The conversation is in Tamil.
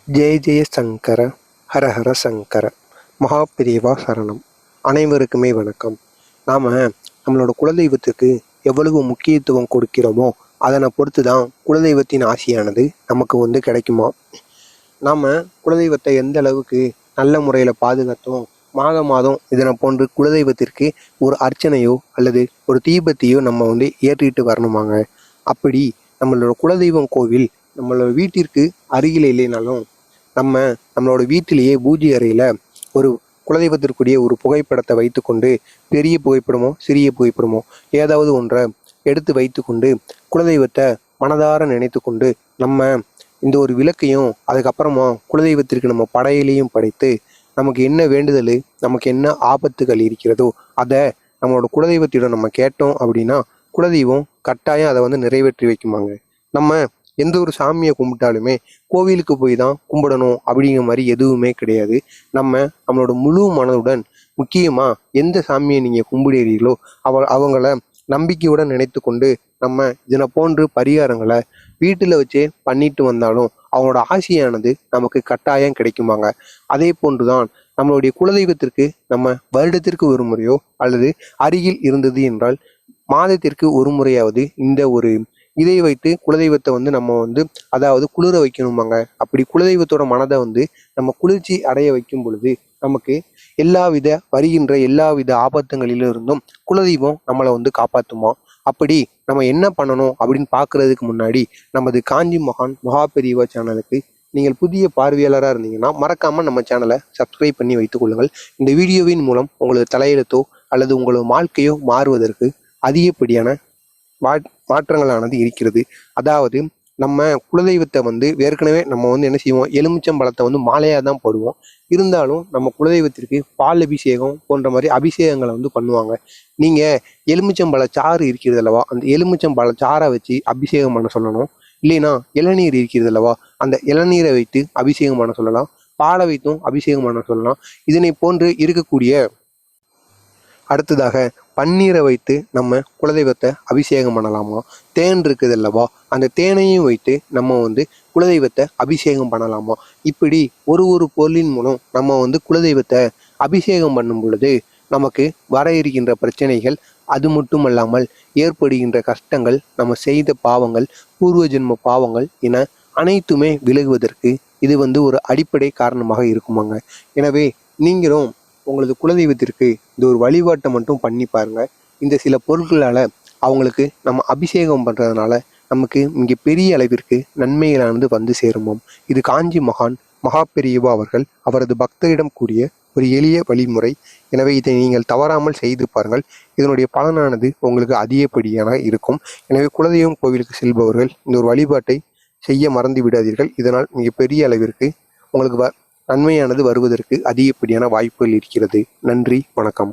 ஜெய ஜெய சங்கர, ஹர ஹர சங்கர, மகாபிரிவா சரணம். அனைவருக்குமே வணக்கம். நாம் நம்மளோட குலதெய்வத்துக்கு எவ்வளவு முக்கியத்துவம் கொடுக்கிறோமோ அதனை பொறுத்து தான் குலதெய்வத்தின் ஆசியானது நமக்கு கிடைக்குமா. நாம் குலதெய்வத்தை எந்த அளவுக்கு நல்ல முறையில் பாதுகாத்தோம், மாதம் இதனை போன்று குலதெய்வத்திற்கு ஒரு அர்ச்சனையோ அல்லது ஒரு தீபத்தையோ நம்ம ஏற்றிட்டு வரணுமாங்க. அப்படி நம்மளோட குலதெய்வம் கோவில் நம்மளோட வீட்டிற்கு அருகில் இல்லைனாலும் நம்மளோட வீட்டிலேயே பூஜை அறையில் ஒரு குலதெய்வத்திற்குரிய ஒரு புகைப்படத்தை வைத்துக்கொண்டு, பெரிய புகைப்படமோ சிறிய புகைப்படமோ ஏதாவது ஒன்றை எடுத்து வைத்துக்கொண்டு குலதெய்வத்தை மனதார நினைத்து கொண்டு நம்ம இந்த ஒரு விளக்கையும் அதுக்கப்புறமா குலதெய்வத்திற்கு நம்ம படையிலையும் படைத்து நமக்கு என்ன வேண்டுதல், நமக்கு என்ன ஆபத்துகள் இருக்கிறதோ அதை நம்மளோட குலதெய்வத்திடம் நம்ம கேட்டோம் அப்படின்னா குலதெய்வம் கட்டாயம் அதை நிறைவேற்றி வைக்குமாங்க. நம்ம எந்த ஒரு சாமியை கும்பிட்டாலுமே கோவிலுக்கு போய் தான் கும்பிடணும் அப்படிங்கிற மாதிரி எதுவுமே கிடையாது. நம்மளோட முழு மனதுடன், முக்கியமாக எந்த சாமியை நீங்கள் கும்பிடுறீங்களோ அவங்கள நம்பிக்கையுடன் நினைத்து கொண்டு நம்ம இதனை போன்று பரிகாரங்களை வீட்டில் வச்சே பண்ணிட்டு வந்தாலும் அவங்களோட ஆசையானது நமக்கு கட்டாயம் கிடைக்குமாங்க. அதே போன்றுதான் நம்மளுடைய குலதெய்வத்திற்கு நம்ம வருடத்திற்கு ஒரு முறையோ அல்லது அருகில் இருந்தது என்றால் மாதத்திற்கு ஒரு முறையாவது இந்த ஒரு இதை வைத்து குலதெய்வத்தை நம்ம அதாவது குளிர வைக்கணுமாங்க. அப்படி குலதெய்வத்தோட மனதை நம்ம குளிர்ச்சி அடைய வைக்கும் பொழுது நமக்கு வருகின்ற எல்லாவித ஆபத்துங்களிலிருந்தும் குலதெய்வம் நம்மளை காப்பாற்றுமா. அப்படி நம்ம என்ன பண்ணணும் அப்படின்னு பார்க்கறதுக்கு முன்னாடி நமது காஞ்சி மகான் மகாபெரிவா சேனலுக்கு நீங்கள் புதிய பார்வையாளராக இருந்தீங்கன்னா மறக்காமல் நம்ம சேனலை சப்ஸ்கிரைப் பண்ணி வைத்துக் கொள்ளுங்கள். இந்த வீடியோவின் மூலம் உங்களது தலையெழுத்தோ அல்லது உங்களது வாழ்க்கையோ மாறுவதற்கு அதிகப்படியான மாற்றங்களானது இருக்கிறது. அதாவது நம்ம குலதெய்வத்தை ஏற்கனவே நம்ம என்ன செய்வோம், எலுமிச்சம்பழத்தை மாலையாக தான் போடுவோம். இருந்தாலும் நம்ம குலதெய்வத்திற்கு பால் அபிஷேகம் போன்ற மாதிரி அபிஷேகங்களை பண்ணுவாங்க. நீங்கள் எலுமிச்சம்பழ சாறு இருக்கிறது அல்லவா, அந்த எலுமிச்சம்பழ சாறை வச்சு அபிஷேகம் பண்ண சொல்லணும். இல்லைன்னா இளநீர் இருக்கிறது அல்லவா, அந்த இளநீரை வைத்து அபிஷேகம் பண்ண சொல்லலாம். பாலை வைத்தும் அபிஷேகம் பண்ண சொல்லலாம். இதனை போன்று இருக்கக்கூடிய அடுத்ததாக பன்னீரை வைத்து நம்ம குலதெய்வத்தை அபிஷேகம் பண்ணலாமா. தேன் இருக்குது அல்லவா, அந்த தேனையும் வைத்து நம்ம குலதெய்வத்தை அபிஷேகம் பண்ணலாமா. இப்படி ஒரு பொருளின் மூலம் நம்ம குலதெய்வத்தை அபிஷேகம் பண்ணும் பொழுது நமக்கு வர இருக்கின்ற பிரச்சனைகள், அது மட்டுமல்லாமல் ஏற்படுகின்ற கஷ்டங்கள், நம்ம செய்த பாவங்கள், பூர்வ ஜென்ம பாவங்கள் என அனைத்துமே விலகுவதற்கு இது ஒரு அடிப்படை காரணமாக இருக்குமாங்க. எனவே நீங்களும் உங்களது குலதெய்வத்திற்கு இந்த ஒரு வழிபாட்டை மட்டும் பண்ணி பாருங்க. இந்த சில பொருட்களால் அவங்களுக்கு நம்ம அபிஷேகம் பண்ணுறதுனால நமக்கு இங்கே பெரிய அளவிற்கு நன்மைகளானது சேருமாம். இது காஞ்சி மகான் மகாபெரிவா அவர்கள் அவரது பக்தரிடம் கூறிய ஒரு எளிய வழிமுறை. எனவே இதை நீங்கள் தவறாமல் செய்து பாருங்கள். இதனுடைய பலனானது உங்களுக்கு அதிகப்படியான இருக்கும். எனவே குலதெய்வம் கோவிலுக்கு செல்பவர்கள் இந்த ஒரு வழிபாட்டை செய்ய மறந்து விடாதீர்கள். இதனால் மிகப்பெரிய அளவிற்கு உங்களுக்கு நன்மையானது வருவதற்கு அதிகப்படியான வாய்ப்புகள் இருக்கிறது. நன்றி, வணக்கம்.